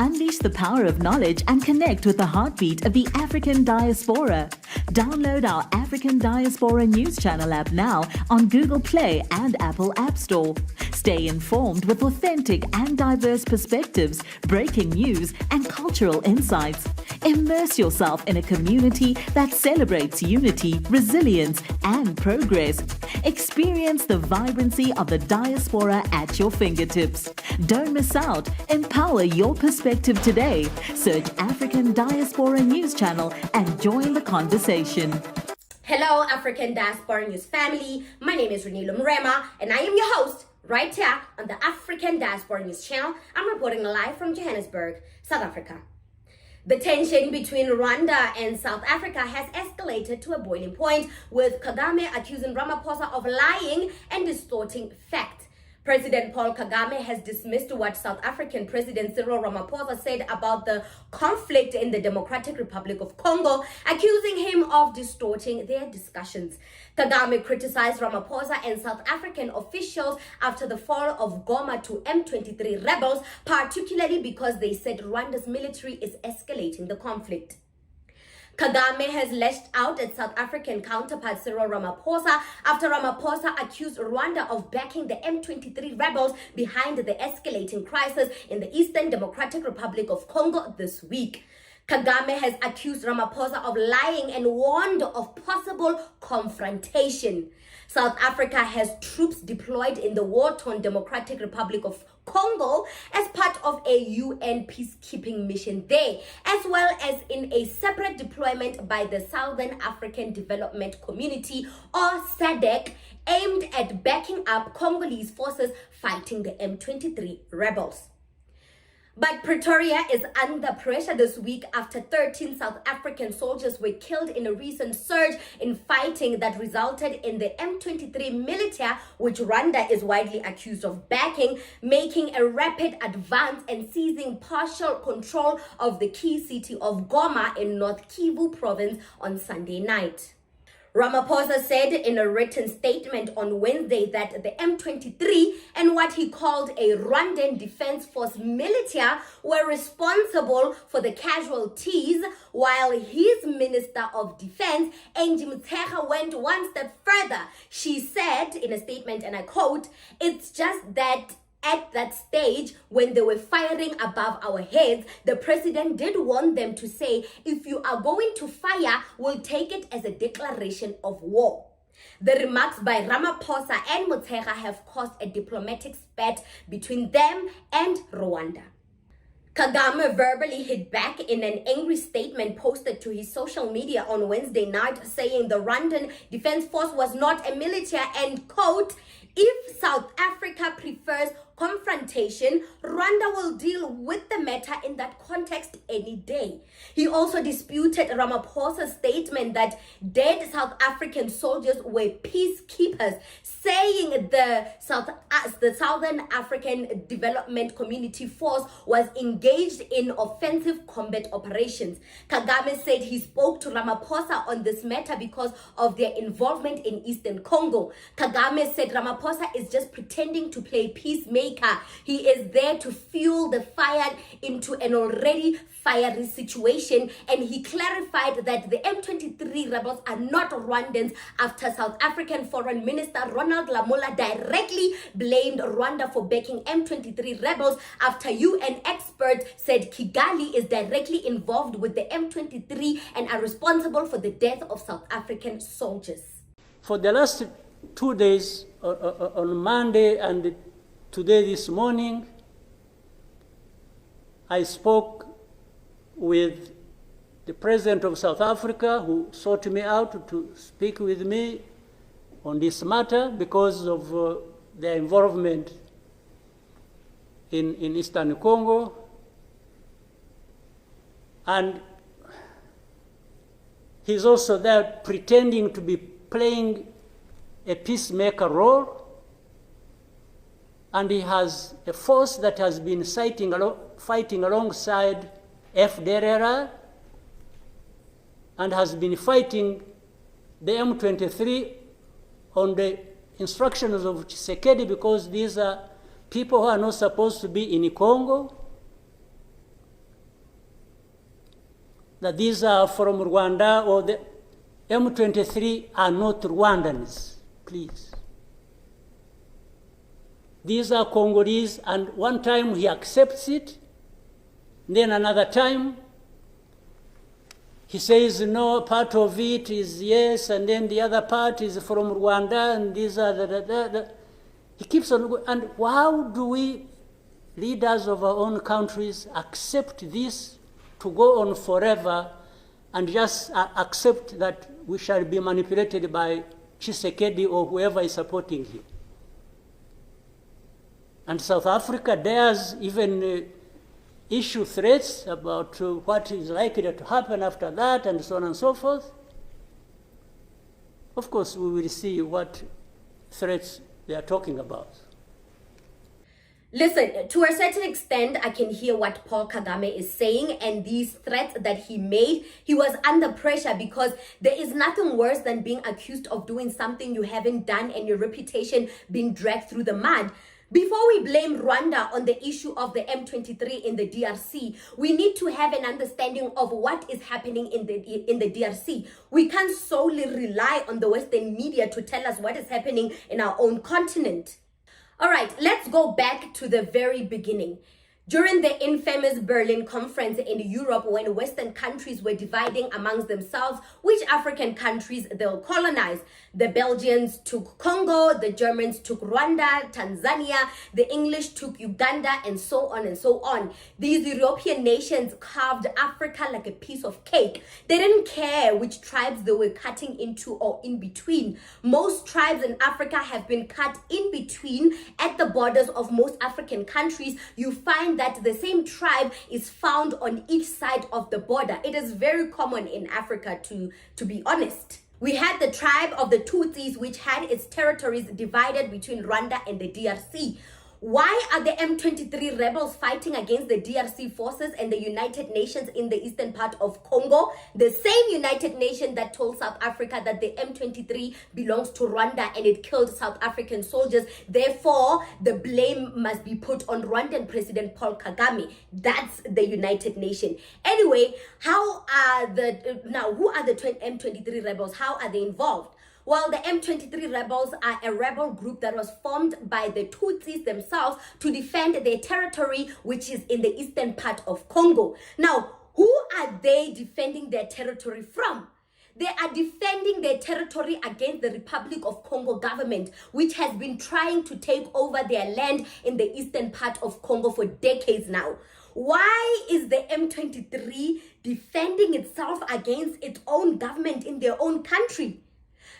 Unleash the power of knowledge and connect with the heartbeat of the African diaspora. Download our African Diaspora News Channel app now on Google Play and Apple App Store. Stay informed with authentic and diverse perspectives, breaking news, and cultural insights. Immerse yourself in a community that celebrates unity, resilience, and progress. Experience the vibrancy of the diaspora at your fingertips. Don't miss out. Empower your perspective today. Search African Diaspora News Channel and join the conversation. Hello, African Diaspora News family. My name is Reneilwe Morema, and I am your host right here on the African Diaspora News Channel. I'm reporting live from Johannesburg, South Africa. The tension between Rwanda and South Africa has escalated to a boiling point, with Kagame accusing Ramaphosa of lying and distorting facts. President Paul Kagame has dismissed what South African President Cyril Ramaphosa said about the conflict in the Democratic Republic of Congo, accusing him of distorting their discussions. Kagame criticized Ramaphosa and South African officials after the fall of Goma to M23 rebels, particularly because they said Rwanda's military is escalating the conflict. Kagame has lashed out at South African counterpart Cyril Ramaphosa after Ramaphosa accused Rwanda of backing the M23 rebels behind the escalating crisis in the Eastern Democratic Republic of Congo this week. Kagame has accused Ramaphosa of lying and warned of possible confrontation. South Africa has troops deployed in the war-torn Democratic Republic of Congo as part of a UN peacekeeping mission there, as well as in a separate deployment by the Southern African Development Community, or SADC, aimed at backing up Congolese forces fighting the M23 rebels. But Pretoria is under pressure this week after 13 South African soldiers were killed in a recent surge in fighting that resulted in the M23 militia, which Rwanda is widely accused of backing, making a rapid advance and seizing partial control of the key city of Goma in North Kivu province on Sunday night. Ramaphosa said in a written statement on Wednesday that the M23 and what he called a Rwandan Defense Force militia were responsible for the casualties, while his Minister of Defense, Angie, went one step further. She said in a statement, and I quote, "It's just that at that stage, when they were firing above our heads, the president did warn them to say, if you are going to fire, we'll take it as a declaration of war." The remarks by Ramaphosa and Motshekga have caused a diplomatic spat between them and Rwanda. Kagame verbally hit back in an angry statement posted to his social media on Wednesday night, saying the Rwandan Defense Force was not a militia and, quote, "If South Africa prefers confrontation, Rwanda will deal with the matter in that context any day." He also disputed Ramaphosa's statement that dead South African soldiers were peacekeepers, saying the Southern African Development Community Force was engaged in offensive combat operations. Kagame said he spoke to Ramaphosa on this matter because of their involvement in Eastern Congo. Kagame said Ramaphosa is just pretending to play peacemaker. He is there to fuel the fire into an already fiery situation, and he clarified that the M23 rebels are not Rwandans after South African Foreign Minister Ronald Lamola directly blamed Rwanda for backing M23 rebels after UN experts said Kigali is directly involved with the M23 and are responsible for the death of South African soldiers. For the last 2 days, on Monday and today this morning, I spoke with the President of South Africa, who sought me out to speak with me on this matter because of their involvement in Eastern Congo. And he's also there pretending to be playing a peacemaker role. And he has a force that has been fighting alongside FDLR and has been fighting the M23 on the instructions of Tshisekedi, because these are people who are not supposed to be in Congo. that these are from Rwanda or the M23 are not Rwandans, please. These are Congolese, and one time he accepts it, then another time he says no, part of it is yes, and then the other part is from Rwanda, and these are the. He keeps on going. And how do we, leaders of our own countries, accept this to go on forever and just accept that we shall be manipulated by Tshisekedi or whoever is supporting him? And South Africa dares even issue threats about what is likely to happen after that, and so on and so forth. Of course, we will see what threats they are talking about. Listen, to a certain extent, I can hear what Paul Kagame is saying, and these threats that he made, he was under pressure because there is nothing worse than being accused of doing something you haven't done and your reputation being dragged through the mud. Before we blame Rwanda on the issue of the M23 in the DRC, we need to have an understanding of what is happening in the DRC. We can't solely rely on the Western media to tell us what is happening in our own continent. All right, let's go back to the very beginning. During the infamous Berlin conference in Europe, when Western countries were dividing amongst themselves which African countries they'll colonize, the Belgians took Congo, the Germans took Rwanda, Tanzania, the English took Uganda, and so on and so on. These European nations carved Africa like a piece of cake. They didn't care which tribes they were cutting into or in between. Most tribes in Africa have been cut in between at the borders of most African countries. You find that the same tribe is found on each side of the border. It is very common in Africa, to be honest. We had the tribe of the Tutsis, which had its territories divided between Rwanda and the DRC. Why are the M23 rebels fighting against the DRC forces and the United Nations in the eastern part of Congo? The same United Nations that told South Africa that the M23 belongs to Rwanda and it killed South African soldiers. Therefore, the blame must be put on Rwandan President Paul Kagame. That's the United Nations. Anyway, who are the M23 rebels? How are they involved? Well, the M23 rebels are a rebel group that was formed by the Tutsis themselves to defend their territory, which is in the eastern part of Congo. Now, who are they defending their territory from? They are defending their territory against the Republic of Congo government, which has been trying to take over their land in the eastern part of Congo for decades now. Why is the M23 defending itself against its own government in their own country?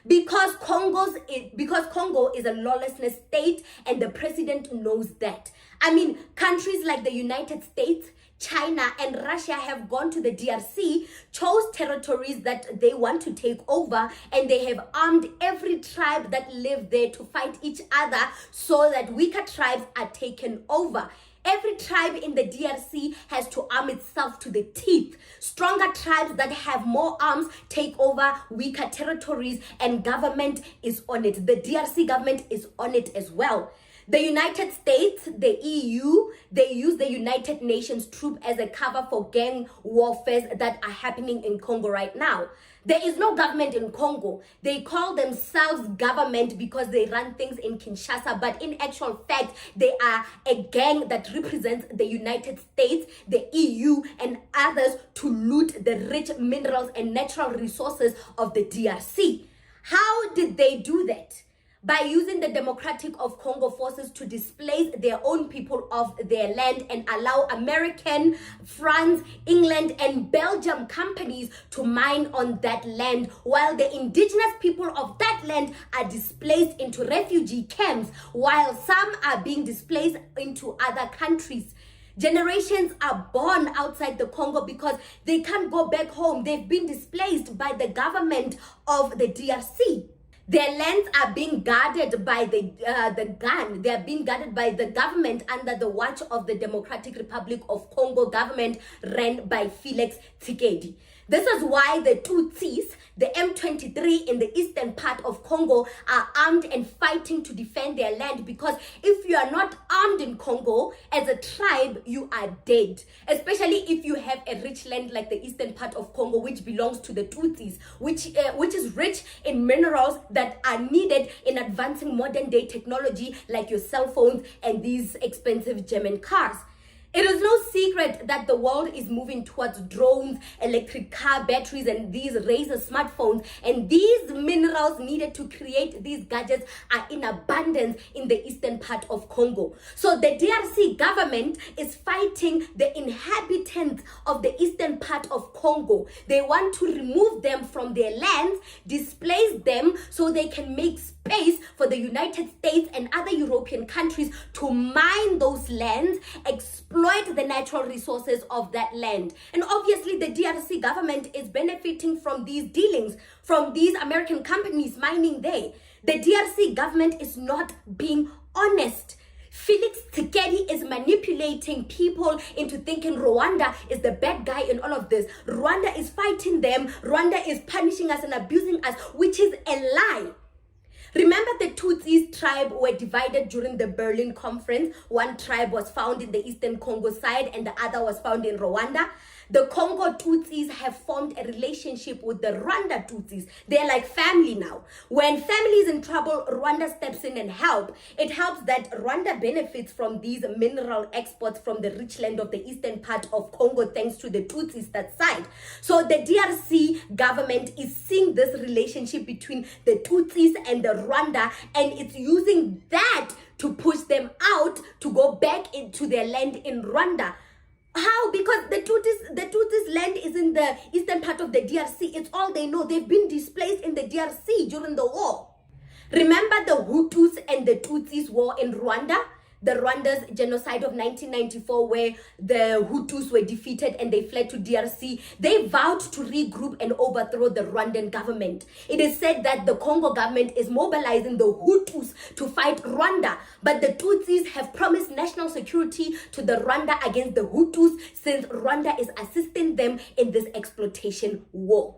Because Congo is a lawlessness state, and the president knows that. I mean, countries like the United States, China, and Russia have gone to the DRC, chose territories that they want to take over, and they have armed every tribe that live there to fight each other so that weaker tribes are taken over. Every tribe in the DRC has to arm itself to the teeth. Stronger tribes that have more arms take over weaker territories, and government is on it. The DRC government is on it as well. The United States, the EU, they use the United Nations troop as a cover for gang warfare that are happening in Congo right now. There is no government in Congo. They call themselves government because they run things in Kinshasa, but in actual fact, they are a gang that represents the United States, the EU, and others to loot the rich minerals and natural resources of the DRC. How did they do that? By using the Democratic of Congo forces to displace their own people of their land and allow American, France, England, and Belgium companies to mine on that land, while the indigenous people of that land are displaced into refugee camps, while some are being displaced into other countries. Generations are born outside the Congo because they can't go back home. They've been displaced by the government of the DRC. Their lands are being guarded by the gun. They are being guarded by the government under the watch of the Democratic Republic of Congo government ran by Felix Tshisekedi. This is why the Tutsis, the M23 in the eastern part of Congo, are armed and fighting to defend their land, because if you are not armed in Congo, as a tribe, you are dead. Especially if you have a rich land like the eastern part of Congo, which belongs to the Tutsis, which is rich in minerals that are needed in advancing modern day technology like your cell phones and these expensive German cars. It is no secret that the world is moving towards drones, electric car batteries, and these Razr smartphones. And these minerals needed to create these gadgets are in abundance in the eastern part of Congo. So the DRC government is fighting the inhabitants of the eastern part of Congo. They want to remove them from their lands, displace them so they can make space for the United States and other European countries to mine those lands, exploit the natural resources of that land. And obviously the DRC government is benefiting from these dealings, from these American companies mining there. The DRC government is not being honest. Felix Tshisekedi is manipulating people into thinking Rwanda is the bad guy in all of this. Rwanda is fighting them. Rwanda is punishing us and abusing us, which is a lie. Remember, the Tutsis tribe were divided during the Berlin conference. One tribe was found in the eastern Congo side and the other was found in Rwanda. The Congo Tutsis have formed a relationship with the Rwanda Tutsis. They're like family now. When family is in trouble, Rwanda steps in and help. It helps that Rwanda benefits from these mineral exports from the rich land of the eastern part of Congo thanks to the Tutsis that side. So the DRC government is seeing this relationship between the Tutsis and the Rwanda, and it's using that to push them out to go back into their land in Rwanda. How? Because the Tutsis land is in the eastern part of the DRC. It's all they know. They've been displaced in the DRC during the war. Remember the Hutus and the Tutsis war in Rwanda? The Rwanda's genocide of 1994, where the Hutus were defeated and they fled to DRC. They vowed to regroup and overthrow the Rwandan government. It is said that the Congo government is mobilizing the Hutus to fight Rwanda, but the Tutsis have promised national security to the Rwanda against the Hutus, since Rwanda is assisting them in this exploitation war.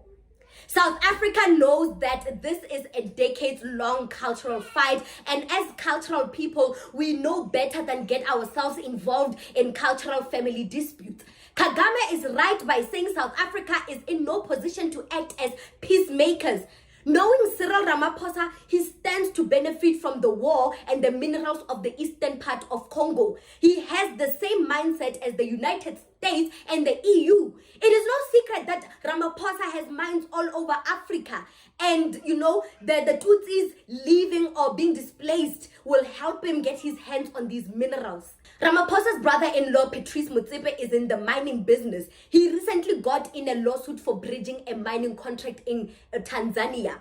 South Africa knows that this is a decades-long cultural fight, and as cultural people, we know better than get ourselves involved in cultural family disputes. Kagame is right by saying South Africa is in no position to act as peacemakers. Knowing Cyril Ramaphosa, he stands to benefit from the war and the minerals of the eastern part of Congo. He has the same mindset as the United States and the EU. It is no secret that Ramaphosa has mines all over Africa. And, you know, the Tutsis leaving or being displaced will help him get his hands on these minerals. Ramaphosa's brother-in-law, Patrice Motsepe, is in the mining business. He recently got in a lawsuit for bridging a mining contract in Tanzania.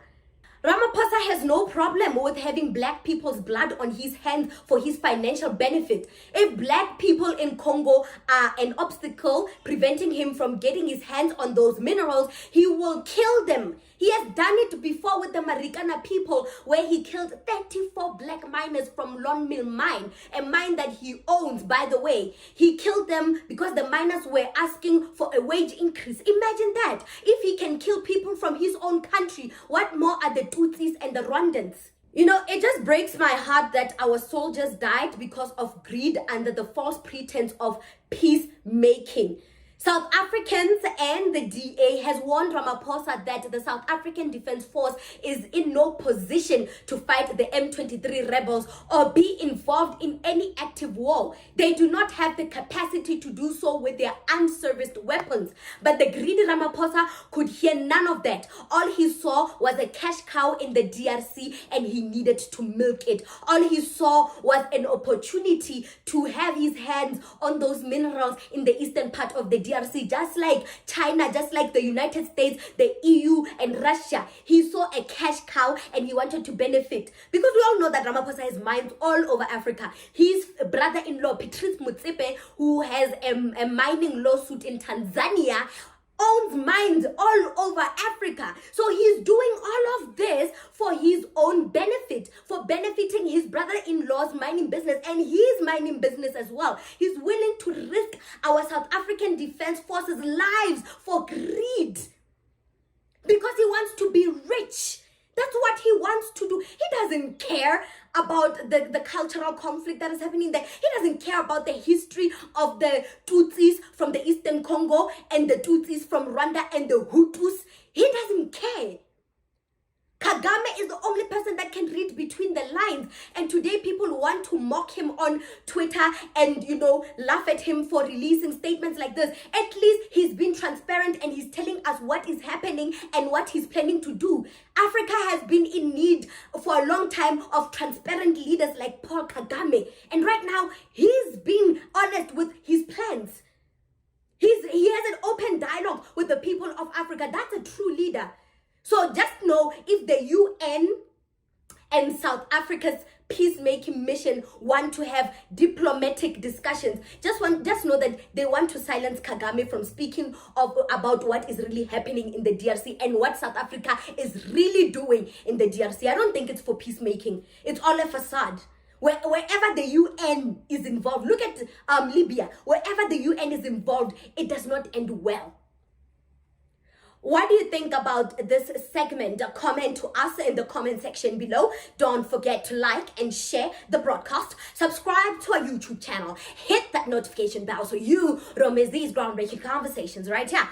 Ramaphosa has no problem with having black people's blood on his hands for his financial benefit. If black people in Congo are an obstacle preventing him from getting his hands on those minerals, he will kill them. He has done it before with the Marikana people, where he killed 34 black miners from Lone Mill Mine, a mine that he owns, by the way. He killed them because the miners were asking for a wage increase. Imagine that. If he can kill people from his own country, what more are the Tutsis and the Rwandans? You know, it just breaks my heart that our soldiers died because of greed under the false pretense of peacemaking. South Africans and the DA has warned Ramaphosa that the South African Defence Force is in no position to fight the M23 rebels or be involved in any active war. They do not have the capacity to do so with their unserviced weapons. But the greedy Ramaphosa could hear none of that. All he saw was a cash cow in the DRC and he needed to milk it. All he saw was an opportunity to have his hands on those minerals in the eastern part of the DRC, just like China, just like the United States, the EU, and Russia. He saw a cash cow and he wanted to benefit. Because we all know that Ramaphosa has mines all over Africa. His brother-in-law, Patrice Motsepe, who has a mining lawsuit in Tanzania, owns mines all over Africa. So he's doing all of this for his own benefit, for benefiting his brother-in-law's mining business and his mining business as well. He's willing to risk our South African Defence Forces' lives for greed. because he wants to be rich. That's what he wants to do. He doesn't care about the cultural conflict that is happening there. He doesn't care about the history of the Tutsis from the Eastern Congo and the Tutsis from Rwanda and the Hutus. He doesn't care. Kagame is the only person that can read between the lines. And today people want to mock him on Twitter and, laugh at him for releasing statements like this. At least he's been transparent and he's telling us what is happening and what he's planning to do. Africa has been in need for a long time of transparent leaders like Paul Kagame. And right now, he's being honest with his plans. He has an open dialogue with the people of Africa. That's a true leader. So just know, if the UN and South Africa's peacemaking mission want to have diplomatic discussions, just know that they want to silence Kagame from speaking about what is really happening in the DRC and what South Africa is really doing in the DRC. I don't think it's for peacemaking. It's all a facade. Wherever the UN is involved, look at Libya. Wherever the UN is involved, it does not end well. What do you think about this segment? Comment to us in the comment section below. Don't forget to like and share the broadcast. Subscribe to our YouTube channel. Hit that notification bell so you don't miss these groundbreaking conversations right here